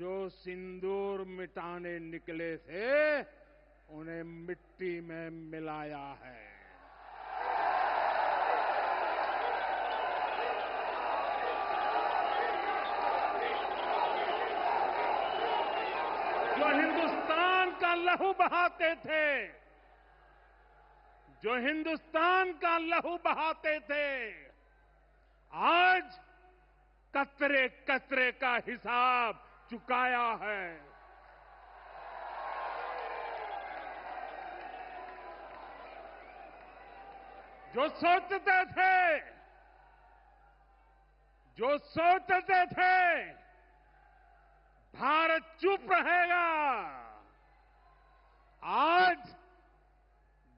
जो सिंदूर मिटाने निकले थे उन्हें मिट्टी में मिलाया है। जो हिंदुस्तान का लहू बहाते थे, जो हिंदुस्तान का लहू बहाते थे, आज कतरे कतरे का हिसाब चुकाया है। जो सोचते थे भारत चुप रहेगा, आज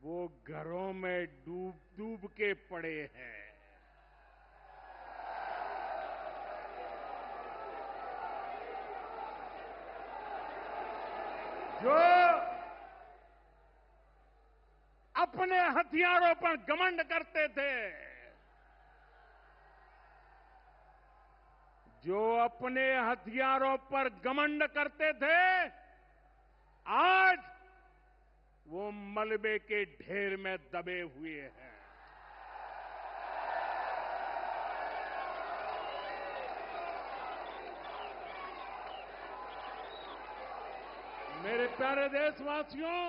वो घरों में डूब डूब के पड़े हैं। जो अपने हथियारों पर घमंड करते थे, जो अपने हथियारों पर घमंड करते थे, आज वो मलबे के ढेर में दबे हुए हैं। मेरे प्यारे देशवासियों,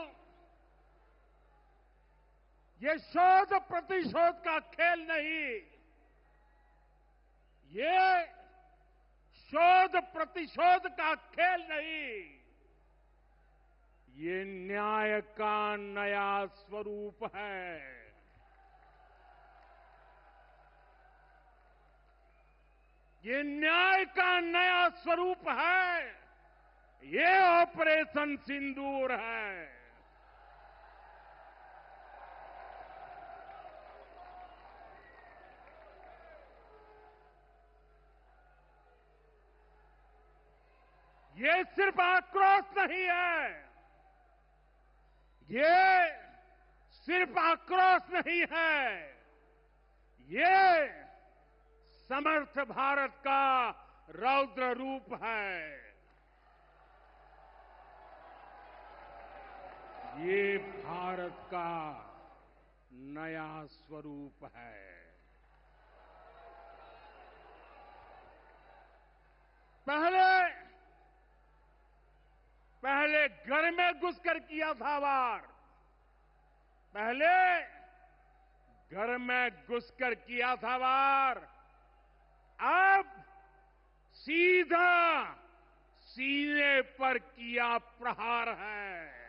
ये शोध प्रतिशोध का खेल नहीं, ये शोध प्रतिशोध का खेल नहीं, ये न्याय का नया स्वरूप है। ये न्याय का नया स्वरूप है। ये ऑपरेशन सिंदूर है। ये सिर्फ आक्रोश नहीं है, ये सिर्फ आक्रोश नहीं है, ये समर्थ भारत का रौद्र रूप है। ये भारत का नया स्वरूप है। पहले घर में घुसकर किया था वार, पहले घर में घुसकर किया था वार, अब सीधा सीने पर किया प्रहार है।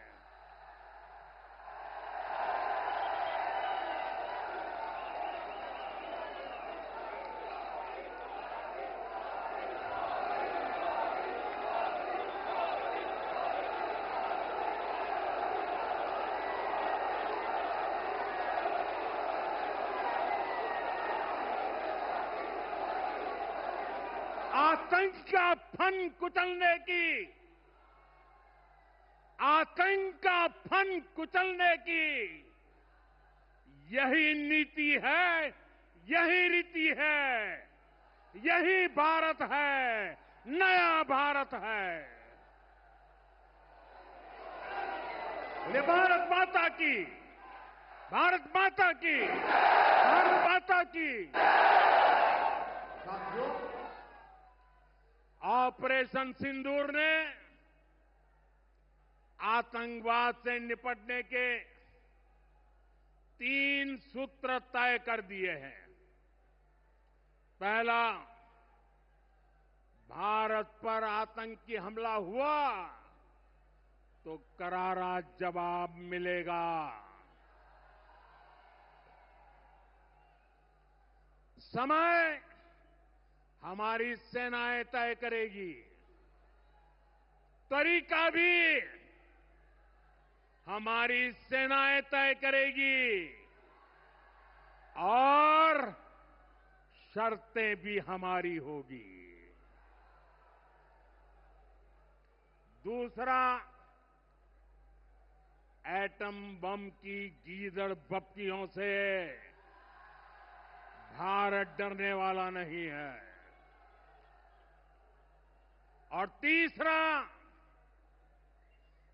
आतंक का फन कुचलने की, आतंक का फन कुचलने की यही नीति है, यही रीति है, यही भारत है, नया भारत है। बोले भारत माता की, भारत माता की, भारत माता की। साथियों, ऑपरेशन सिंदूर ने आतंकवाद से निपटने के 3 सूत्र तय कर दिए हैं। पहला, भारत पर आतंकी हमला हुआ तो करारा जवाब मिलेगा। समय हमारी सेनाएं तय करेगी, तरीका भी हमारी सेनाएं तय करेगी और शर्तें भी हमारी होगी। दूसरा, एटम बम की गीदड़ बप्तियों से भारत डरने वाला नहीं है और तीसरा,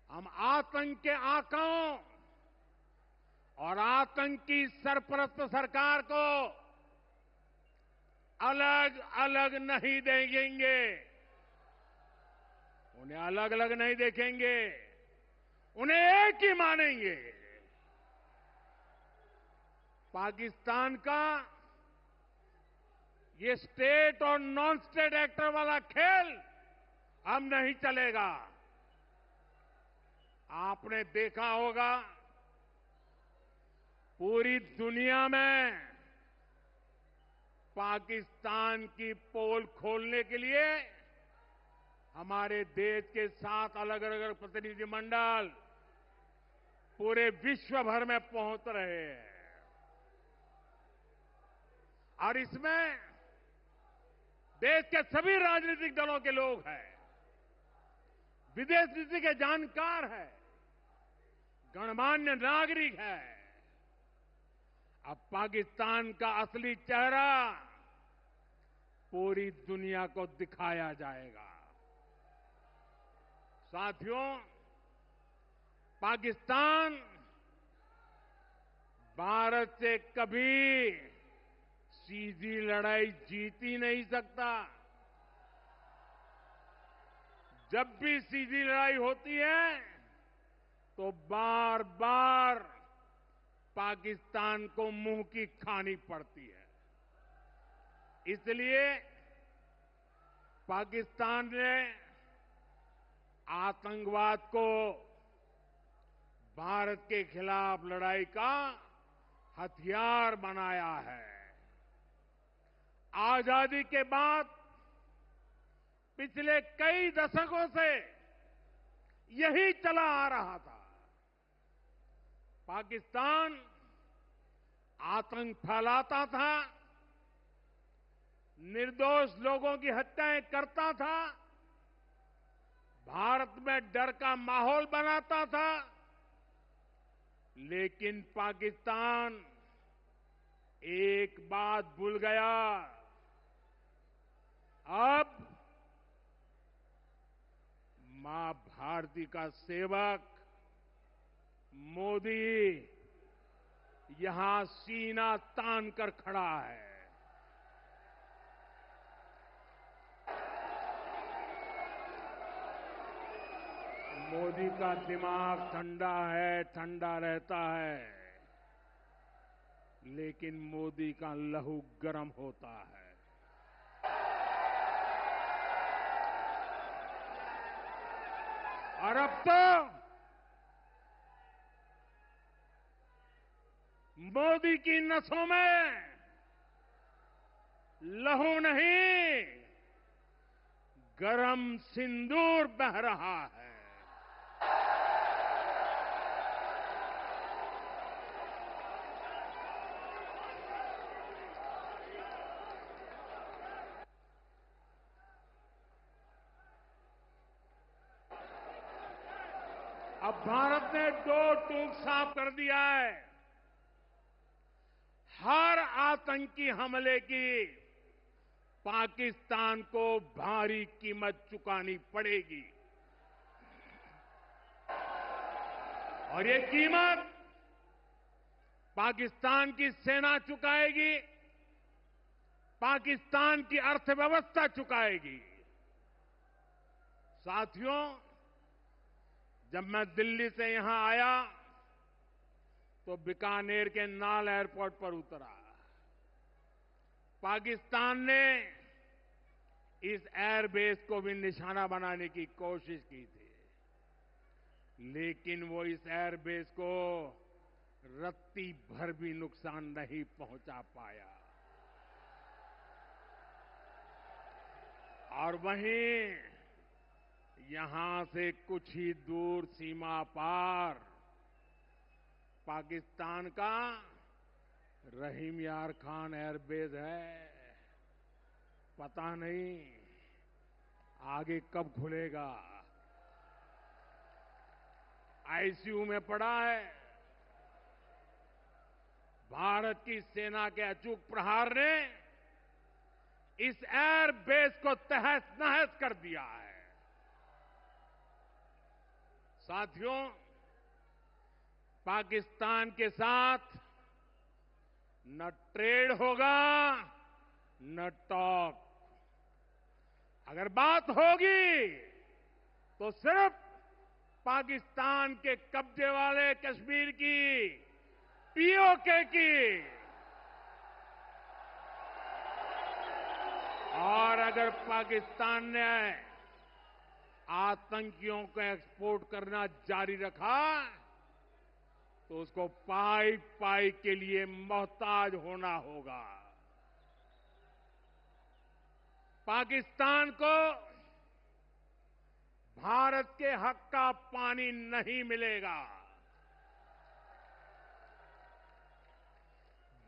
हम आतंक के आकाओं और आतंकी सरपरस्त सरकार को अलग अलग नहीं देखेंगे, उन्हें अलग अलग नहीं देखेंगे, उन्हें एक ही मानेंगे। पाकिस्तान का ये स्टेट और नॉन स्टेट एक्टर वाला खेल अब नहीं चलेगा। आपने देखा होगा, पूरी दुनिया में पाकिस्तान की पोल खोलने के लिए हमारे देश के 7 अलग अलग प्रतिनिधिमंडल पूरे विश्व भर में पहुंच रहे हैं। और इसमें देश के सभी राजनीतिक दलों के लोग हैं, विदेश नीति के जानकार हैं, गणमान्य नागरिक हैं। अब पाकिस्तान का असली चेहरा पूरी दुनिया को दिखाया जाएगा। साथियों, पाकिस्तान भारत से कभी सीधी लड़ाई जीत ही नहीं सकता। जब भी सीधी लड़ाई होती है तो बार बार पाकिस्तान को मुंह की खानी पड़ती है। इसलिए पाकिस्तान ने आतंकवाद को भारत के खिलाफ लड़ाई का हथियार बनाया है। आजादी के बाद पिछले कई दशकों से यही चला आ रहा था। पाकिस्तान आतंक फैलाता था, निर्दोष लोगों की हत्याएं करता था, भारत में डर का माहौल बनाता था। लेकिन पाकिस्तान एक बात भूल गया, अब मां भारती का सेवक मोदी यहां सीना तान कर खड़ा है। मोदी का दिमाग ठंडा है, ठंडा रहता है, लेकिन मोदी का लहू गर्म होता है। और अब तो मोदी की नसों में लहू नहीं, गरम सिंदूर बह रहा है। अब भारत ने दो टूक साफ कर दिया है। हर आतंकी हमले की पाकिस्तान को भारी कीमत चुकानी पड़ेगी। और ये कीमत पाकिस्तान की सेना चुकाएगी, पाकिस्तान की अर्थव्यवस्था चुकाएगी। साथियों, जब मैं दिल्ली से यहां आया तो बीकानेर के नाल एयरपोर्ट पर उतरा। पाकिस्तान ने इस एयरबेस को भी निशाना बनाने की कोशिश की थी, लेकिन वो इस एयरबेस को रत्ती भर भी नुकसान नहीं पहुंचा पाया। और वहीं यहां से कुछ ही दूर सीमा पार पाकिस्तान का रहीम यार खान एयरबेस है। पता नहीं आगे कब खुलेगा। आईसीयू में पड़ा है। भारत की सेना के अचूक प्रहार ने इस एयरबेस को तहस नहस कर दिया है। साथियों, पाकिस्तान के साथ न ट्रेड होगा न टॉक। अगर बात होगी तो सिर्फ पाकिस्तान के कब्जे वाले कश्मीर की, पीओके की। और अगर पाकिस्तान ने आतंकियों को एक्सपोर्ट करना जारी रखा तो उसको पाई पाई के लिए मोहताज होना होगा। पाकिस्तान को भारत के हक का पानी नहीं मिलेगा।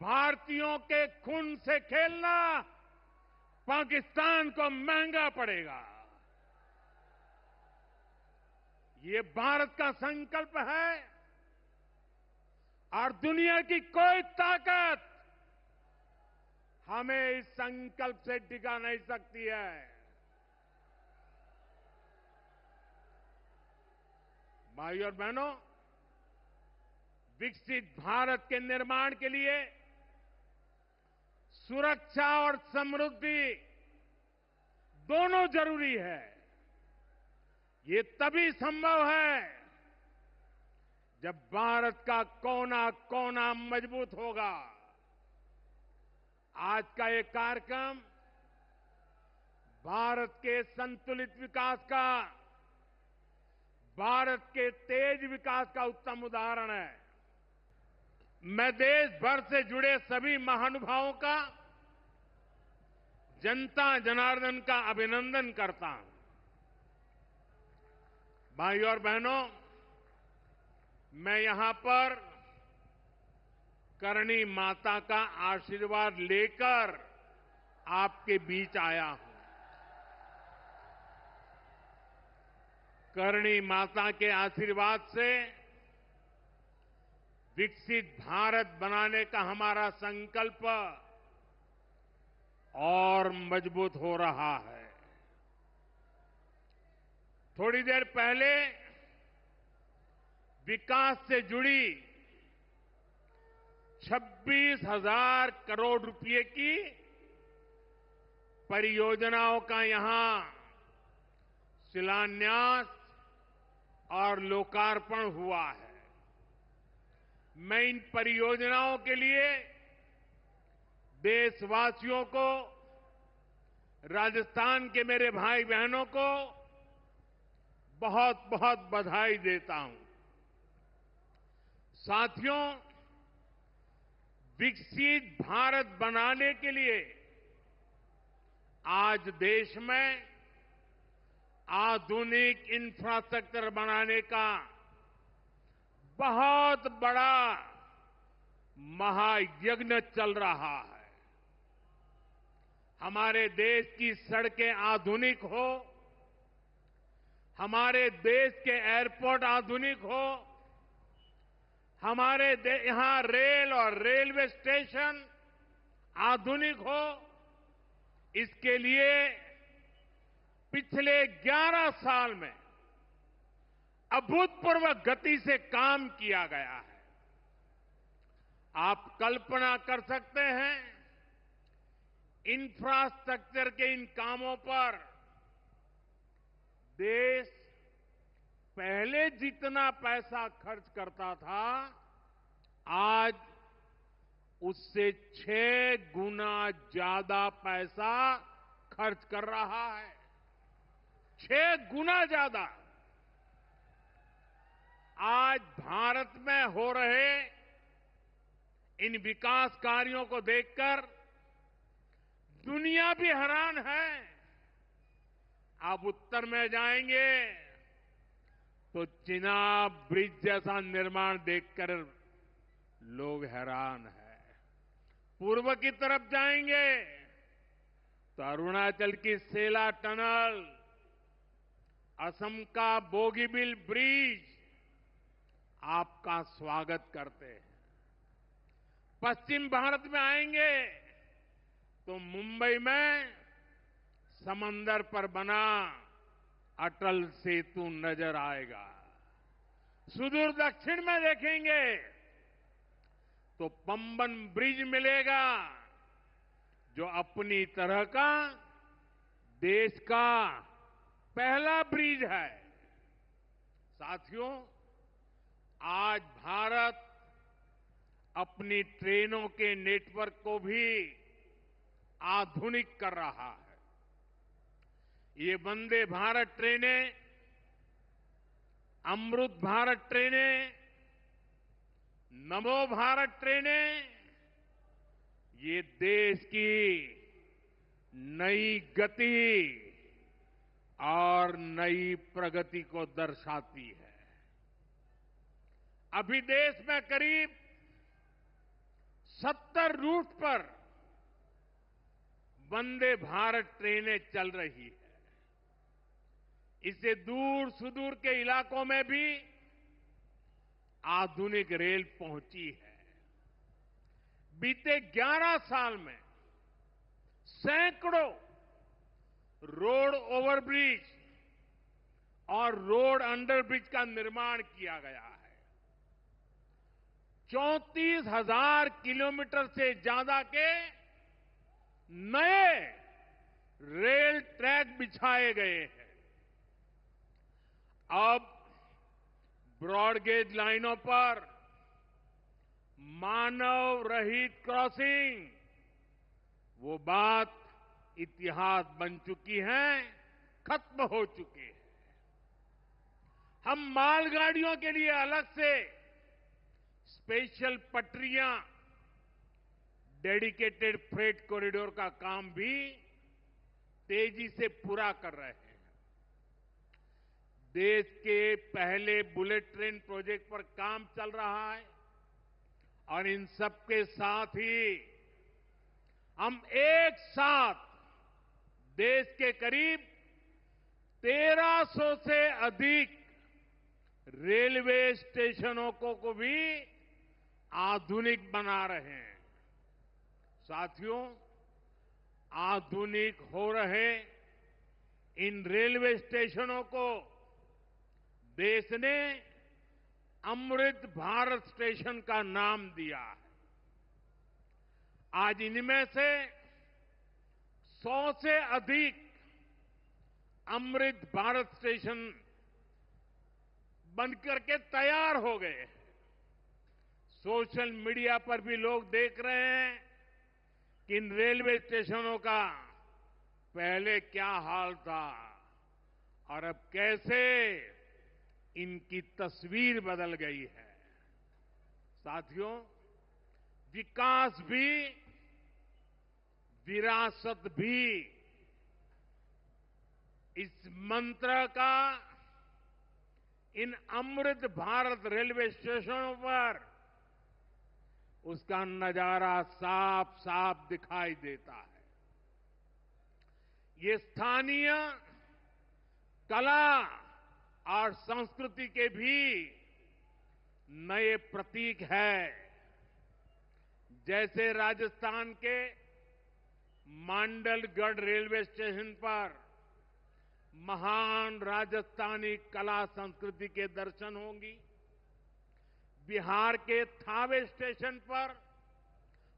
भारतीयों के खून से खेलना पाकिस्तान को महंगा पड़ेगा। ये भारत का संकल्प है और दुनिया की कोई ताकत हमें इस संकल्प से डिगा नहीं सकती है। भाइयों और बहनों, विकसित भारत के निर्माण के लिए सुरक्षा और समृद्धि दोनों जरूरी है। ये तभी संभव है जब भारत का कोना कोना मजबूत होगा। आज का ये कार्यक्रम भारत के संतुलित विकास का, भारत के तेज विकास का उत्तम उदाहरण है। मैं देश भर से जुड़े सभी महानुभावों का, जनता जनार्दन का अभिनंदन करता हूं। भाइयों और बहनों, मैं यहां पर करणी माता का आशीर्वाद लेकर आपके बीच आया हूं। करणी माता के आशीर्वाद से विकसित भारत बनाने का हमारा संकल्प और मजबूत हो रहा है। थोड़ी देर पहले विकास से जुड़ी 26,000 करोड़ रुपए की परियोजनाओं का यहां शिलान्यास और लोकार्पण हुआ है। मैं इन परियोजनाओं के लिए देशवासियों को, राजस्थान के मेरे भाई बहनों को बहुत बहुत बधाई देता हूं। साथियों, विकसित भारत बनाने के लिए आज देश में आधुनिक इंफ्रास्ट्रक्चर बनाने का बहुत बड़ा महायज्ञ चल रहा है। हमारे देश की सड़कें आधुनिक हो, हमारे देश के एयरपोर्ट आधुनिक हो, हमारे यहां रेल और रेलवे स्टेशन आधुनिक हो, इसके लिए पिछले 11 साल में अभूतपूर्व गति से काम किया गया है। आप कल्पना कर सकते हैं, इंफ्रास्ट्रक्चर के इन कामों पर देश पहले जितना पैसा खर्च करता था, आज उससे 6 गुना ज्यादा पैसा खर्च कर रहा है। 6 गुना ज्यादा। आज भारत में हो रहे इन विकास कार्यों को देखकर दुनिया भी हैरान है। आप उत्तर में जाएंगे तो चिनाब ब्रिज जैसा निर्माण देखकर लोग हैरान हैं। पूर्व की तरफ जाएंगे तो अरुणाचल की सेला टनल, असम का बोगीबिल ब्रिज आपका स्वागत करते हैं। पश्चिम भारत में आएंगे तो मुंबई में समंदर पर बना अटल सेतु नजर आएगा। सुदूर दक्षिण में देखेंगे तो पंबन ब्रिज मिलेगा, जो अपनी तरह का देश का पहला ब्रिज है। साथियों, आज भारत अपनी ट्रेनों के नेटवर्क को भी आधुनिक कर रहा है। ये वंदे भारत ट्रेनें, अमृत भारत ट्रेनें, नमो भारत ट्रेनें, ये देश की नई गति और नई प्रगति को दर्शाती है। अभी देश में करीब 70 रूट पर वंदे भारत ट्रेनें चल रही है। इससे दूर सुदूर के इलाकों में भी आधुनिक रेल पहुंची है। बीते 11 साल में सैकड़ों रोड ओवरब्रिज और रोड अंडरब्रिज का निर्माण किया गया है। 34,000 किलोमीटर से ज्यादा के नए रेल ट्रैक बिछाए गए हैं। अब ब्रॉडगेज लाइनों पर मानव रहित क्रॉसिंग, वो बात इतिहास बन चुकी है, खत्म हो चुकी है। हम मालगाड़ियों के लिए अलग से स्पेशल पटरियां, डेडिकेटेड फ्रेट कॉरिडोर का काम भी तेजी से पूरा कर रहे हैं। देश के पहले बुलेट ट्रेन प्रोजेक्ट पर काम चल रहा है और इन सबके साथ ही हम एक साथ देश के करीब 1300 से अधिक रेलवे स्टेशनों को भी आधुनिक बना रहे हैं। साथियों, आधुनिक हो रहे इन रेलवे स्टेशनों को देश ने अमृत भारत स्टेशन का नाम दिया है। आज इनमें से 100 से अधिक अमृत भारत स्टेशन बनकर के तैयार हो गए हैं। सोशल मीडिया पर भी लोग देख रहे हैं कि इन रेलवे स्टेशनों का पहले क्या हाल था और अब कैसे इनकी तस्वीर बदल गई है। साथियों, विकास भी, विरासत भी, इस मंत्र का इन अमृत भारत रेलवे स्टेशनों पर उसका नजारा साफ साफ दिखाई देता है। ये स्थानीय कला और संस्कृति के भी नए प्रतीक है। जैसे राजस्थान के मांडलगढ़ रेलवे स्टेशन पर महान राजस्थानी कला संस्कृति के दर्शन होंगी। बिहार के थावे स्टेशन पर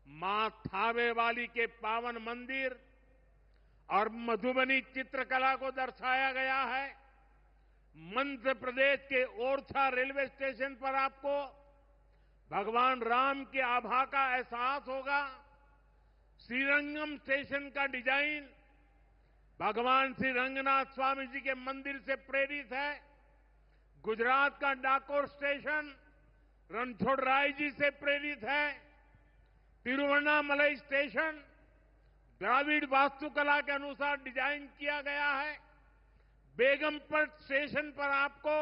मां थावे वाली के पावन मंदिर और मधुबनी चित्रकला को दर्शाया गया है। मध्य प्रदेश के ओरछा रेलवे स्टेशन पर आपको भगवान राम के आभा का एहसास होगा। श्रीरंगम स्टेशन का डिजाइन भगवान श्री रंगनाथ स्वामी जी के मंदिर से प्रेरित है। गुजरात का डाकोर स्टेशन रणछोड़राय जी से प्रेरित है। तिरुवन्नामलई स्टेशन द्राविड़ वास्तुकला के अनुसार डिजाइन किया गया है। बेगमपट स्टेशन पर आपको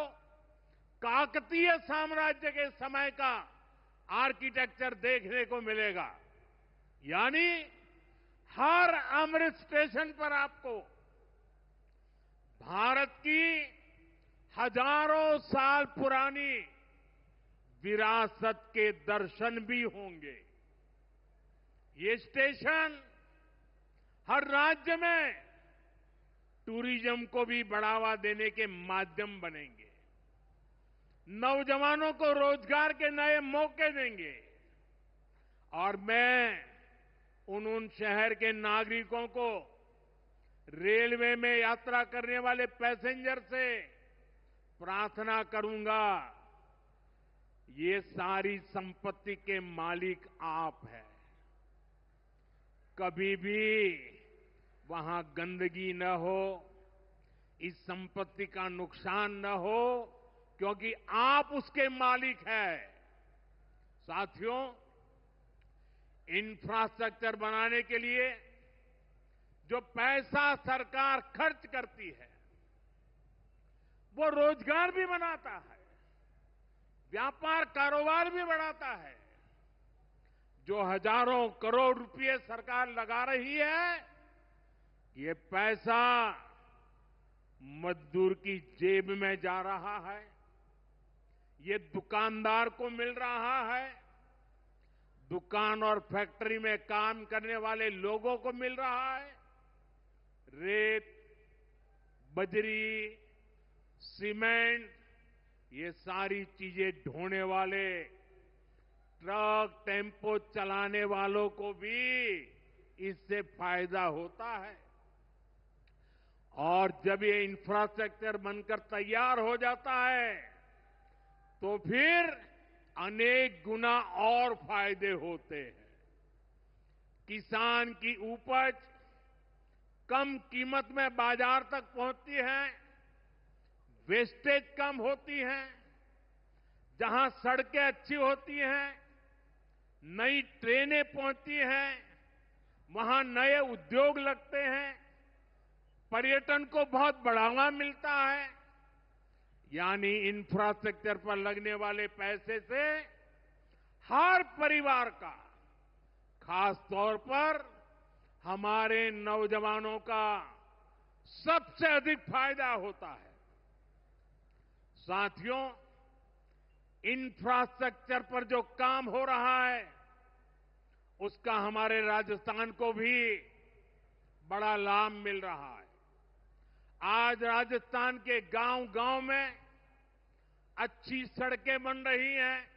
काकतीय साम्राज्य के समय का आर्किटेक्चर देखने को मिलेगा। यानी हर अमृत स्टेशन पर आपको भारत की हजारों साल पुरानी विरासत के दर्शन भी होंगे। ये स्टेशन हर राज्य में टूरिज्म को भी बढ़ावा देने के माध्यम बनेंगे। नौजवानों को रोजगार के नए मौके देंगे और मैं उन शहर के नागरिकों को रेलवे में यात्रा करने वाले पैसेंजर से प्रार्थना करूंगा, ये सारी संपत्ति के मालिक आप हैं। कभी भी वहां गंदगी न हो, इस संपत्ति का नुकसान न हो, क्योंकि आप उसके मालिक हैं। साथियों, इंफ्रास्ट्रक्चर बनाने के लिए जो पैसा सरकार खर्च करती है, वो रोजगार भी बनाता है, व्यापार कारोबार भी बढ़ाता है। जो हजारों करोड़ रुपए सरकार लगा रही है, ये पैसा मजदूर की जेब में जा रहा है, ये दुकानदार को मिल रहा है, दुकान और फैक्ट्री में काम करने वाले लोगों को मिल रहा है। रेत, बजरी, सीमेंट, ये सारी चीजें ढोने वाले ट्रक, टेम्पो चलाने वालों को भी इससे फायदा होता है। और जब ये इंफ्रास्ट्रक्चर बनकर तैयार हो जाता है, तो फिर अनेक गुना और फायदे होते हैं। किसान की उपज कम कीमत में बाजार तक पहुंचती है, वेस्टेज कम होती है, जहां सड़कें अच्छी होती हैं, नई ट्रेनें पहुंचती हैं, वहां नए उद्योग लगते हैं, पर्यटन को बहुत बढ़ावा मिलता है। यानी इंफ्रास्ट्रक्चर पर लगने वाले पैसे से हर परिवार का, खास तौर पर हमारे नौजवानों का सबसे अधिक फायदा होता है। साथियों, इंफ्रास्ट्रक्चर पर जो काम हो रहा है, उसका हमारे राजस्थान को भी बड़ा लाभ मिल रहा है। आज राजस्थान के गांव-गांव में अच्छी सड़कें बन रही हैं,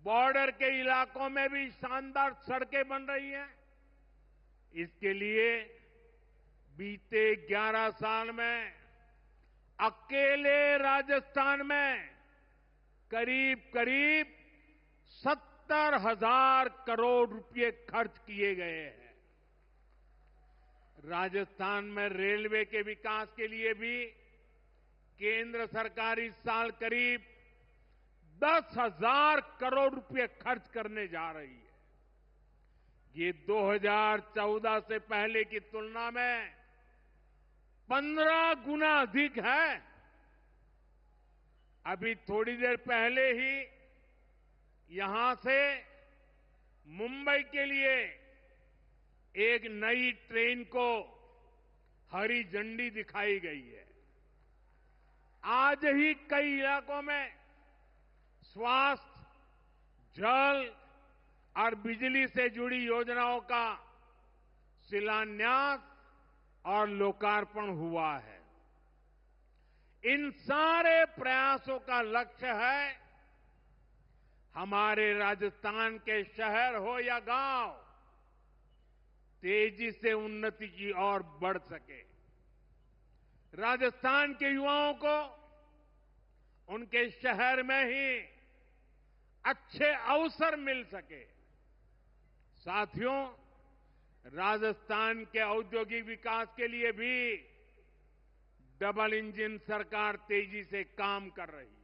बॉर्डर के इलाकों में भी शानदार सड़कें बन रही हैं। इसके लिए बीते 11 साल में अकेले राजस्थान में करीब 70,000 करोड़ रुपए खर्च किए गए हैं। राजस्थान में रेलवे के विकास के लिए भी केंद्र सरकार इस साल करीब 10,000 करोड़ रुपए खर्च करने जा रही है। ये 2014 से पहले की तुलना में 15 गुना अधिक है। अभी थोड़ी देर पहले ही यहां से मुंबई के लिए एक नई ट्रेन को हरी झंडी दिखाई गई है। आज ही कई इलाकों में स्वास्थ्य, जल और बिजली से जुड़ी योजनाओं का शिलान्यास और लोकार्पण हुआ है। इन सारे प्रयासों का लक्ष्य है हमारे राजस्थान के शहर हो या गांव तेजी से उन्नति की ओर बढ़ सके, राजस्थान के युवाओं को उनके शहर में ही अच्छे अवसर मिल सके। साथियों, राजस्थान के औद्योगिक विकास के लिए भी डबल इंजन सरकार तेजी से काम कर रही है।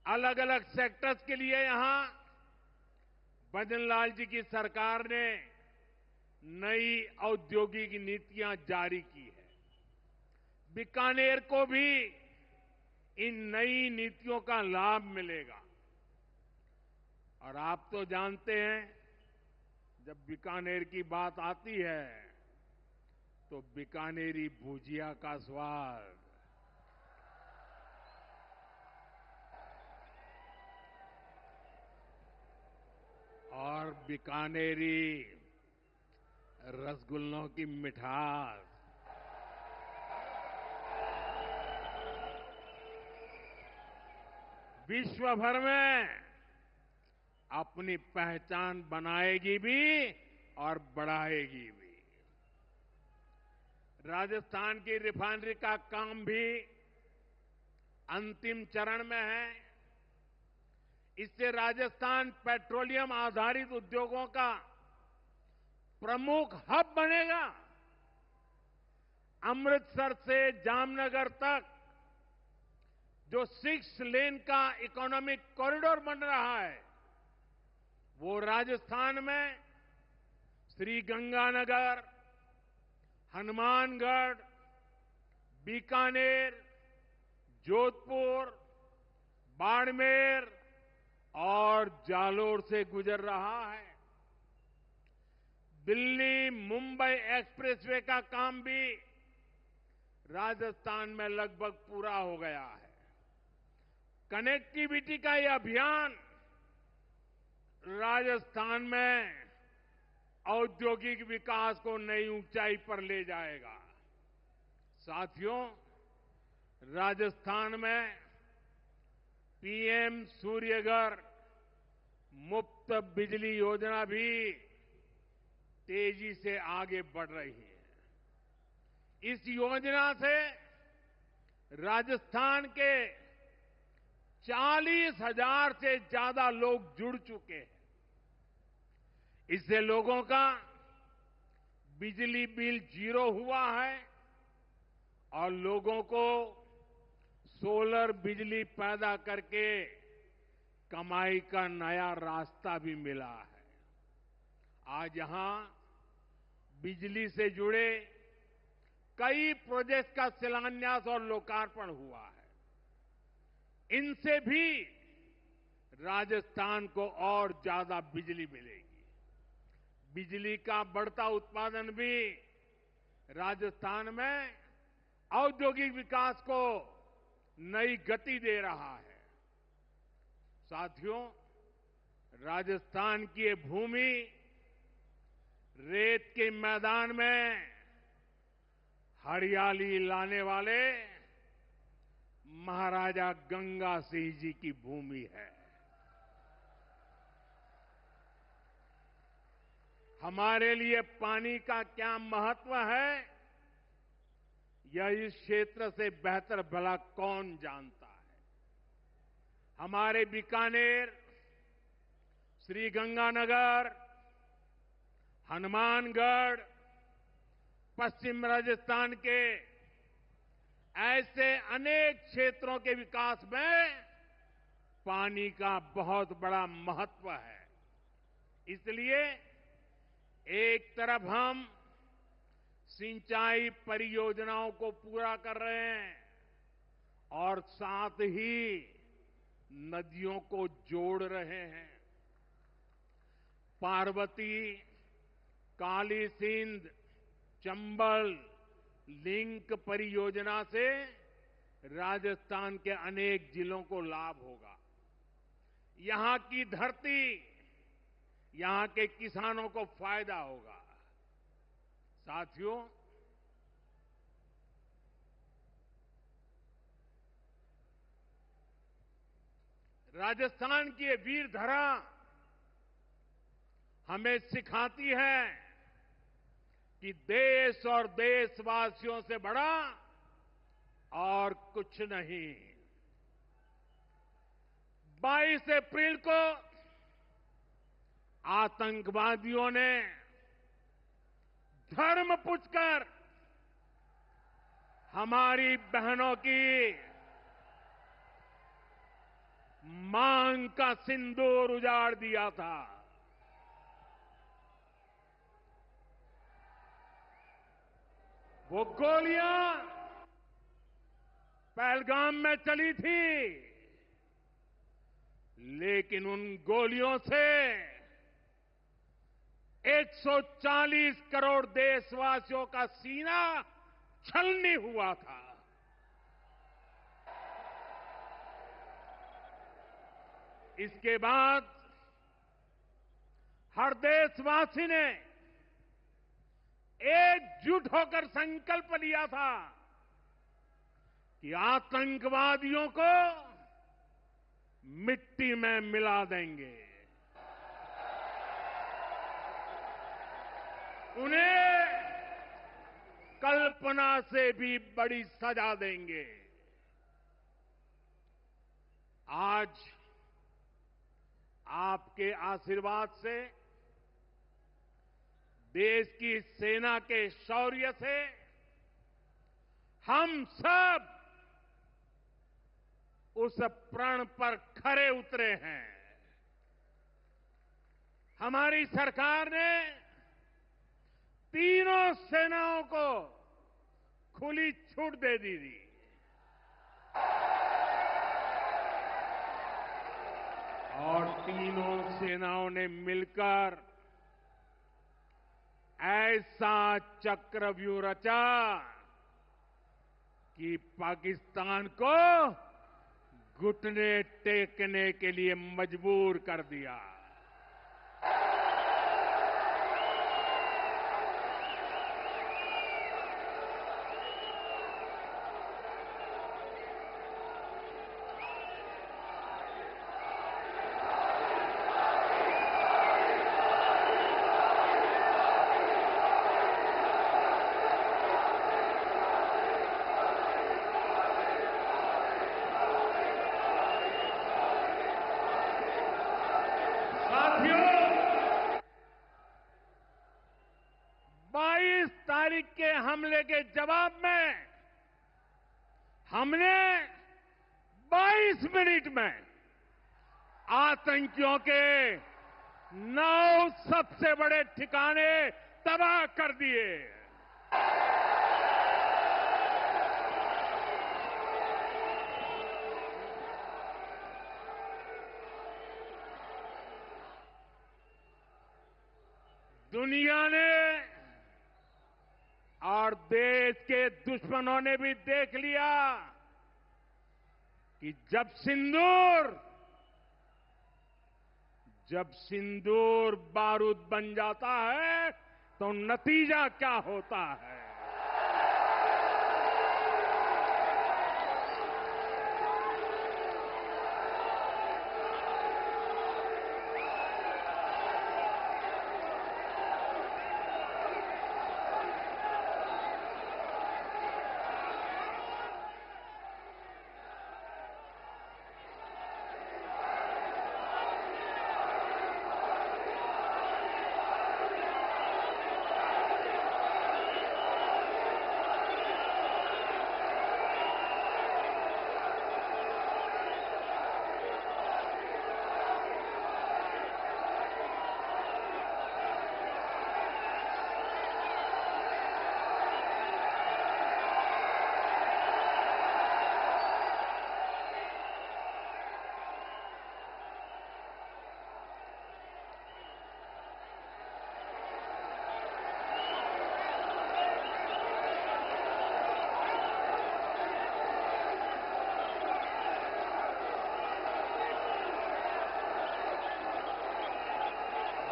अलग अलग सेक्टर्स के लिए यहां भजनलाल जी की सरकार ने नई औद्योगिक नीतियां जारी की है। बीकानेर को भी इन नई नीतियों का लाभ मिलेगा। और आप तो जानते हैं, जब बीकानेर की बात आती है तो बीकानेरी भुजिया का स्वाद, और बीकानेरी रसगुल्लों की मिठास, विश्व भर में अपनी पहचान बनाएगी भी और बढ़ाएगी भी। राजस्थान की रिफाइनरी का काम भी अंतिम चरण में है। इससे राजस्थान पेट्रोलियम आधारित उद्योगों का प्रमुख हब बनेगा। अमृतसर से जामनगर तक जो 6 लेन का इकोनॉमिक कॉरिडोर बन रहा है, वो राजस्थान में श्रीगंगानगर, हनुमानगढ़, बीकानेर, जोधपुर, बाड़मेर और जालोर से गुजर रहा है। दिल्ली मुंबई एक्सप्रेसवे का काम भी राजस्थान में लगभग पूरा हो गया है। कनेक्टिविटी का यह अभियान राजस्थान में औद्योगिक विकास को नई ऊंचाई पर ले जाएगा। साथियों, राजस्थान में पीएम सूर्यघर मुफ्त बिजली योजना भी तेजी से आगे बढ़ रही है। इस योजना से राजस्थान के 40,000 से ज्यादा लोग जुड़ चुके हैं। इससे लोगों का बिजली बिल 0 हुआ है और लोगों को सोलर बिजली पैदा करके कमाई का नया रास्ता भी मिला है। आज यहां बिजली से जुड़े कई प्रोजेक्ट का शिलान्यास और लोकार्पण हुआ है। इनसे भी राजस्थान को और ज्यादा बिजली मिलेगी। बिजली का बढ़ता उत्पादन भी राजस्थान में औद्योगिक विकास को नई गति दे रहा है। साथियों, राजस्थान की ये भूमि रेत के मैदान में हरियाली लाने वाले महाराजा गंगा सिंह जी की भूमि है। हमारे लिए पानी का क्या महत्व है, यह इस क्षेत्र से बेहतर भला कौन जानता है। हमारे बीकानेर, श्रीगंगानगर, हनुमानगढ़, पश्चिम राजस्थान के ऐसे अनेक क्षेत्रों के विकास में पानी का बहुत बड़ा महत्व है। इसलिए एक तरफ हम सिंचाई परियोजनाओं को पूरा कर रहे हैं और साथ ही नदियों को जोड़ रहे हैं। पार्वती, काली सिंध, चंबल लिंक परियोजना से राजस्थान के अनेक जिलों को लाभ होगा। यहां की धरती, यहां के किसानों को फायदा होगा। साथियों, राजस्थान की ये वीर धरा हमें सिखाती है कि देश और देशवासियों से बड़ा और कुछ नहीं। 22 अप्रैल को आतंकवादियों ने धर्म पूछकर हमारी बहनों की मांग का सिंदूर उजाड़ दिया था। वो गोलियां पहलगाम में चली थी, लेकिन उन गोलियों से 140 करोड़ देशवासियों का सीना छलनी हुआ था। इसके बाद हर देशवासी ने एकजुट होकर संकल्प लिया था कि आतंकवादियों को मिट्टी में मिला देंगे। उन्हें कल्पना से भी बड़ी सजा देंगे। आज आपके आशीर्वाद से, देश की सेना के शौर्य से हम सब उस प्रण पर खरे उतरे हैं। हमारी सरकार ने तीनों सेनाओं को खुली छूट दे दी थी। और तीनों सेनाओं ने मिलकर ऐसा चक्रव्यूह रचा कि पाकिस्तान को घुटने टेकने के लिए मजबूर कर दिया। साथियों, 22 तारीख के हमले के जवाब में हमने 22 मिनट में आतंकियों के 9 सबसे बड़े ठिकाने तबाह कर दिए। दुनिया ने और देश के दुश्मनों ने भी देख लिया कि जब सिंदूर बारूद बन जाता है तो नतीजा क्या होता है।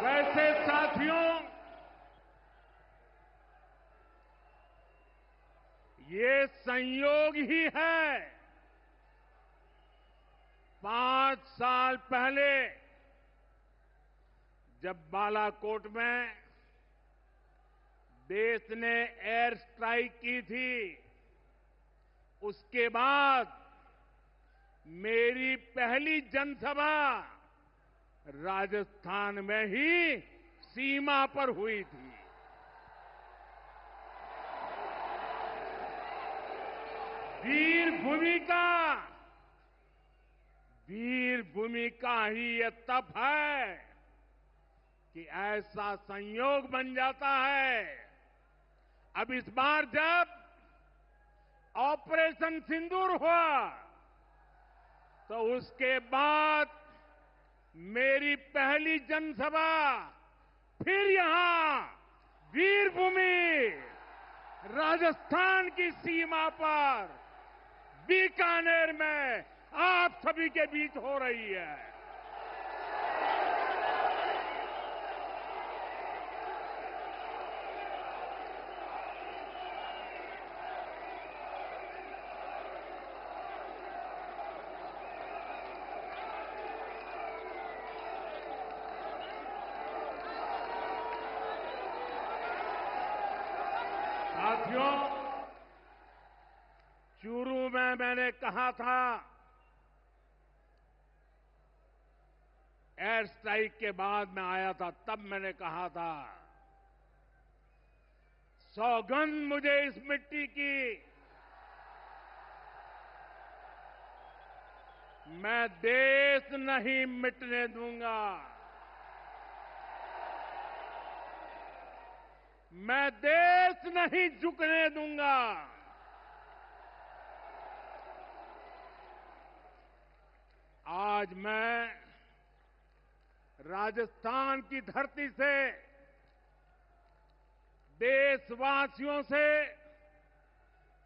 वैसे साथियों, ये संयोग ही है। 5 साल पहले जब बालाकोट में देश ने एयर स्ट्राइक की थी, उसके बाद मेरी पहली जनसभा राजस्थान में ही सीमा पर हुई थी। वीर भूमि का ही ये तप है कि ऐसा संयोग बन जाता है। अब इस बार जब ऑपरेशन सिंदूर हुआ तो उसके बाद मेरी पहली जनसभा फिर यहां वीर भूमि राजस्थान की सीमा पर बीकानेर में आप सभी के बीच हो रही है। समय मैंने कहा था, एयर स्ट्राइक के बाद मैं आया था, तब मैंने कहा था, सौगंध मुझे इस मिट्टी की, मैं देश नहीं मिटने दूंगा, मैं देश नहीं झुकने दूंगा। आज मैं राजस्थान की धरती से देशवासियों से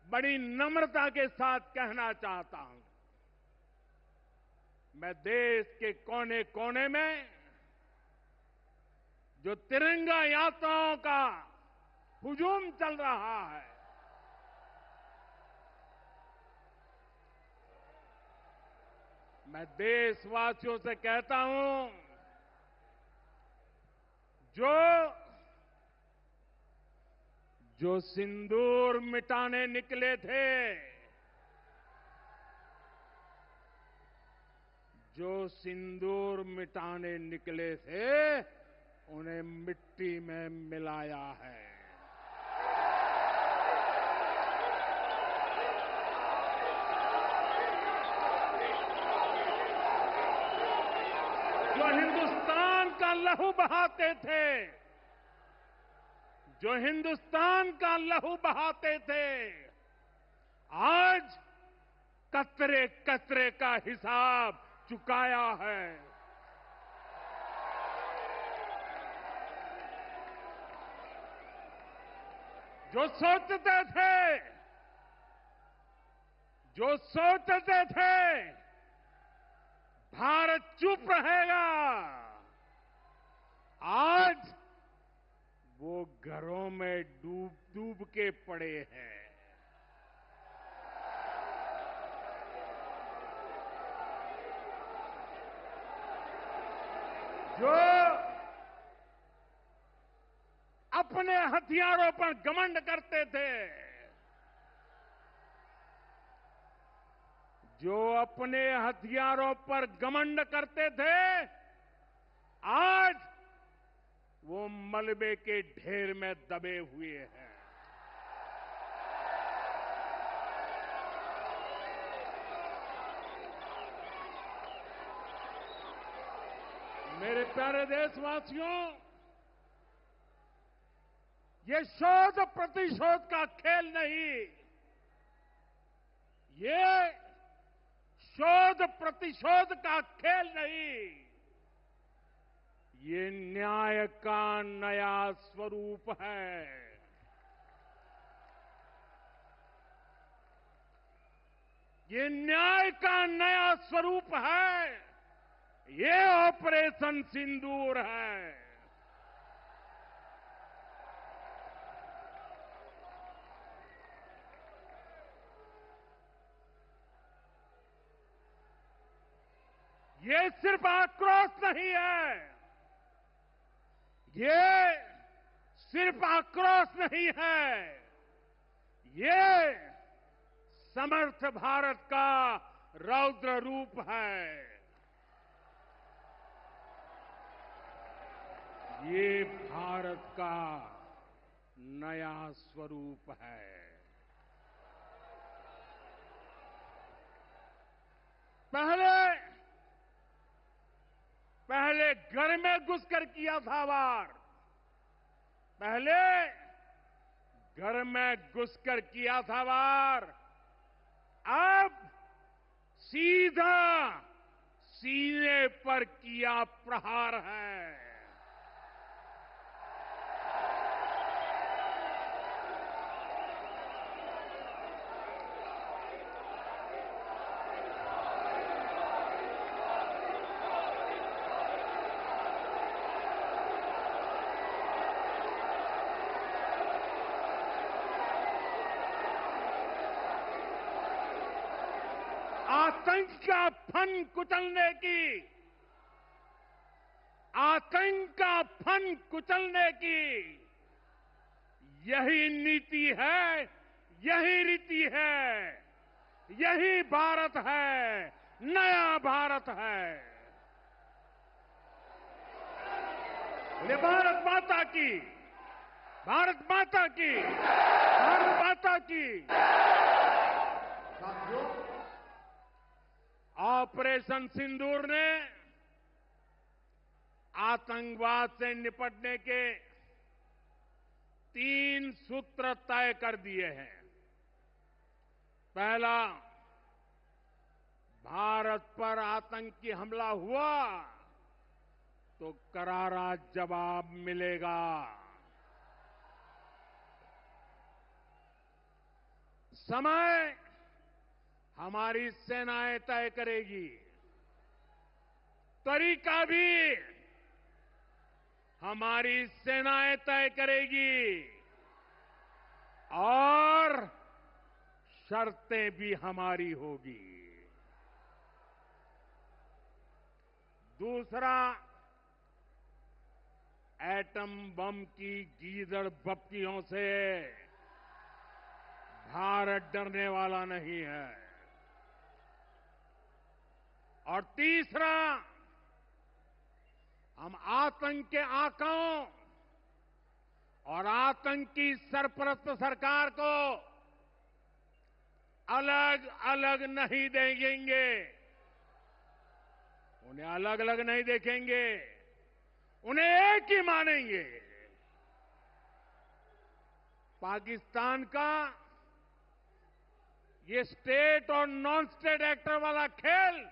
बड़ी नम्रता के साथ कहना चाहता हूं, मैं देश के कोने कोने में जो तिरंगा यात्राओं का हुजूम चल रहा है, मैं देशवासियों से कहता हूं, जो सिंदूर मिटाने निकले थे, जो सिंदूर मिटाने निकले थे, उन्हें मिट्टी में मिलाया है। जो हिंदुस्तान का लहू बहाते थे, जो हिंदुस्तान का लहू बहाते थे, आज कतरे कतरे का हिसाब चुकाया है। जो सोचते थे भारत चुप रहेगा, आज वो घरों में डूब डूब के पड़े हैं। जो अपने हथियारों पर घमंड करते थे, जो अपने हथियारों पर घमंड करते थे, आज वो मलबे के ढेर में दबे हुए हैं। मेरे प्यारे देशवासियों, ये शोध प्रतिशोध का खेल नहीं, ये शोध प्रतिशोध का खेल नहीं, ये न्याय का नया स्वरूप है। ये न्याय का नया स्वरूप है। ये ऑपरेशन सिंदूर है। ये सिर्फ आक्रोश नहीं है, ये सिर्फ आक्रोश नहीं है, ये समर्थ भारत का रौद्र रूप है। ये भारत का नया स्वरूप है। पहले घर में घुसकर किया था वार, पहले घर में घुसकर किया था वार, अब सीधा सीने पर किया प्रहार है। आतंक का फन कुचलने की, आतंक का फन कुचलने की यही नीति है, यही रीति है। यही भारत है, नया भारत है। बोले भारत माता की, भारत माता की, भारत माता की। साथियों, ऑपरेशन सिंदूर ने आतंकवाद से निपटने के 3 सूत्र तय कर दिए हैं। पहला, भारत पर आतंकी हमला हुआ तो करारा जवाब मिलेगा। समय हमारी सेनाएं तय करेगी, तरीका भी हमारी सेनाएं तय करेगी और शर्तें भी हमारी होगी। दूसरा, एटम बम की गीदड़ बप्तियों से भारत डरने वाला नहीं है। और तीसरा, हम आतंक के आकाओं और आतंकी सरपरस्त सरकार को अलग अलग नहीं देखेंगे, उन्हें अलग अलग नहीं देखेंगे, उन्हें एक ही मानेंगे। पाकिस्तान का ये स्टेट और नॉन स्टेट एक्टर वाला खेल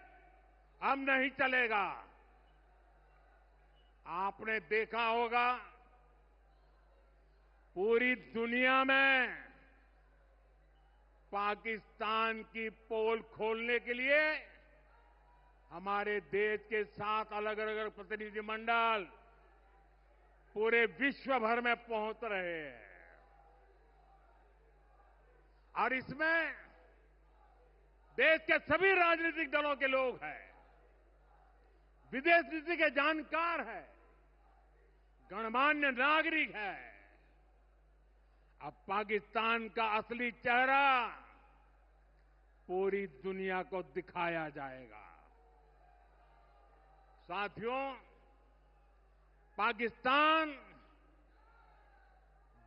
अब नहीं चलेगा। आपने देखा होगा, पूरी दुनिया में पाकिस्तान की पोल खोलने के लिए हमारे देश के 7 अलग अलग प्रतिनिधिमंडल पूरे विश्व भर में पहुंच रहे हैं। और इसमें देश के सभी राजनीतिक दलों के लोग हैं, विदेश नीति के जानकार हैं, गणमान्य नागरिक हैं। अब पाकिस्तान का असली चेहरा पूरी दुनिया को दिखाया जाएगा। साथियों, पाकिस्तान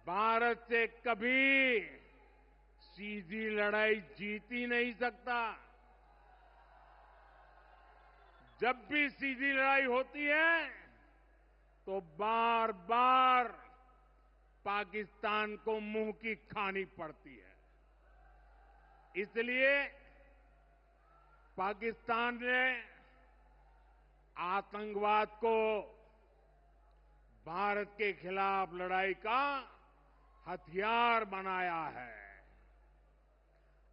भारत से कभी सीधी लड़ाई जीत ही नहीं सकता। जब भी सीधी लड़ाई होती है तो बार बार पाकिस्तान को मुंह की खानी पड़ती है। इसलिए पाकिस्तान ने आतंकवाद को भारत के खिलाफ लड़ाई का हथियार बनाया है।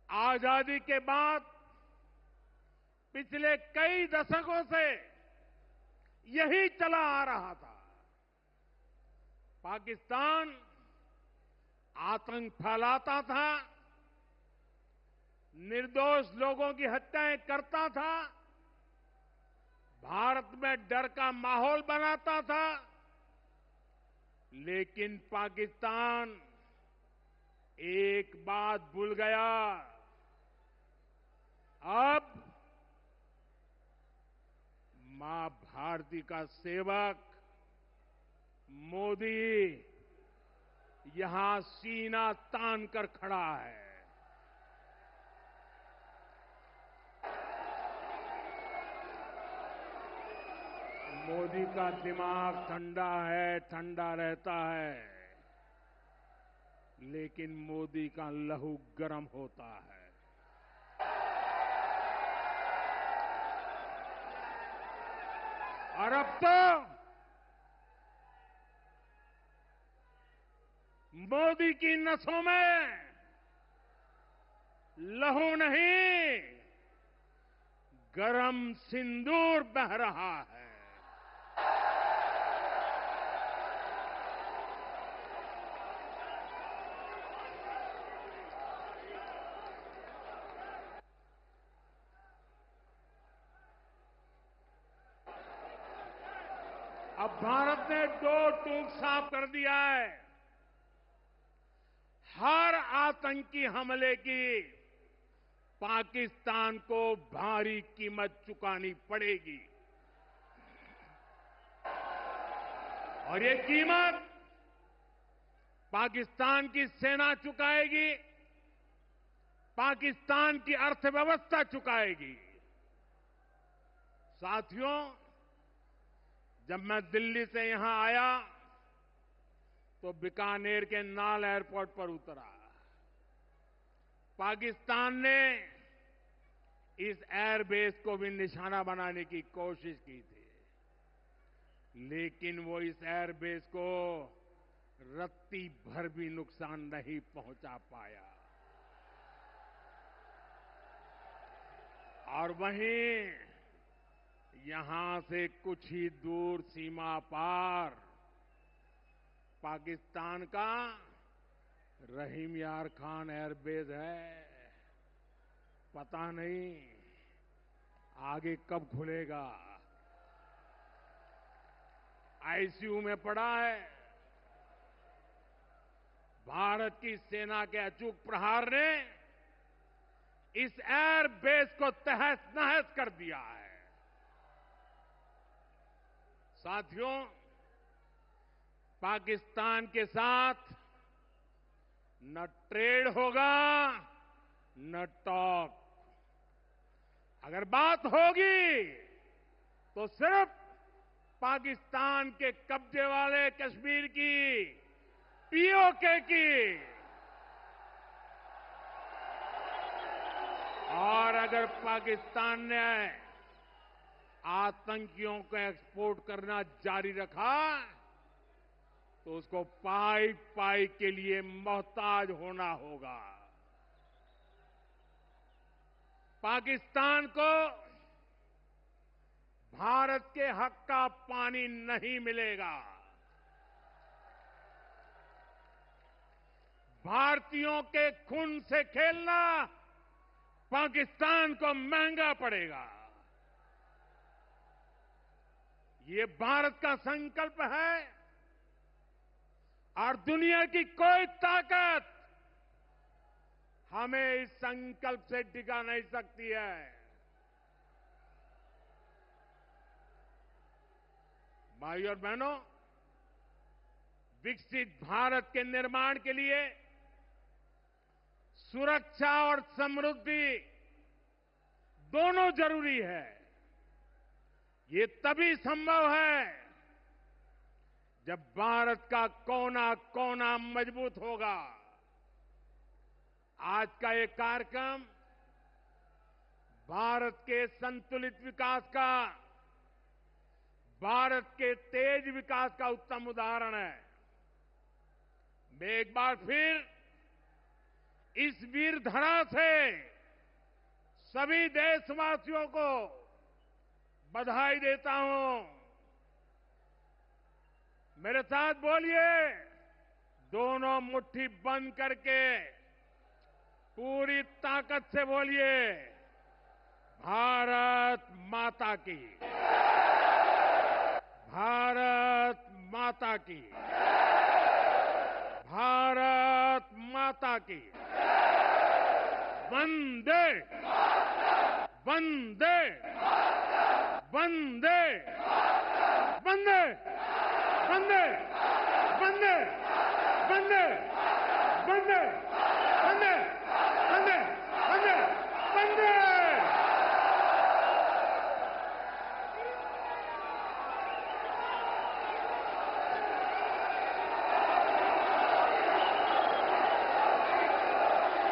आजादी के बाद पिछले कई दशकों से यही चला आ रहा था। पाकिस्तान आतंक फैलाता था, निर्दोष लोगों की हत्याएं करता था, भारत में डर का माहौल बनाता था। लेकिन पाकिस्तान एक बात भूल गया, अब मां भारती का सेवक मोदी यहां सीना तान कर खड़ा है। मोदी का दिमाग ठंडा है, ठंडा रहता है, लेकिन मोदी का लहू गर्म होता है। और अब तो मोदी की नसों में लहू नहीं, गरम सिंदूर बह रहा है। अब भारत ने 2 टूक साफ कर दिया है। हर आतंकी हमले की पाकिस्तान को भारी कीमत चुकानी पड़ेगी। और ये कीमत पाकिस्तान की सेना चुकाएगी, पाकिस्तान की अर्थव्यवस्था चुकाएगी। साथियों, जब मैं दिल्ली से यहां आया तो बीकानेर के नाल एयरपोर्ट पर उतरा। पाकिस्तान ने इस एयरबेस को भी निशाना बनाने की कोशिश की थी, लेकिन वो इस एयरबेस को रत्ती भर भी नुकसान नहीं पहुंचा पाया। और वहीं यहां से कुछ ही दूर सीमा पार पाकिस्तान का रहीम यार खान एयरबेस है। पता नहीं आगे कब खुलेगा। आईसीयू में पड़ा है। भारत की सेना के अचूक प्रहार ने इस एयरबेस को तहस नहस कर दिया है। साथियों, पाकिस्तान के साथ न ट्रेड होगा न टॉक। अगर बात होगी तो सिर्फ पाकिस्तान के कब्जे वाले कश्मीर की, पीओके की। और अगर पाकिस्तान ने आतंकियों को एक्सपोर्ट करना जारी रखा तो उसको पाई पाई के लिए मोहताज होना होगा। पाकिस्तान को भारत के हक का पानी नहीं मिलेगा। भारतीयों के खून से खेलना पाकिस्तान को महंगा पड़ेगा। ये भारत का संकल्प है और दुनिया की कोई ताकत हमें इस संकल्प से टिका नहीं सकती है। भाइयों और बहनों, विकसित भारत के निर्माण के लिए सुरक्षा और समृद्धि दोनों जरूरी है। ये तभी संभव है जब भारत का कोना कोना मजबूत होगा। आज का ये कार्यक्रम भारत के संतुलित विकास का, भारत के तेज विकास का उत्तम उदाहरण है। मैं एक बार फिर इस वीर धरा से सभी देशवासियों को बधाई देता हूं। मेरे साथ बोलिए, दोनों मुट्ठी बंद करके पूरी ताकत से बोलिए, भारत माता की, भारत माता की, भारत माता की। वंदे वंदे वंदे वंदे वंदे वंदे वंदे वंदे वंदे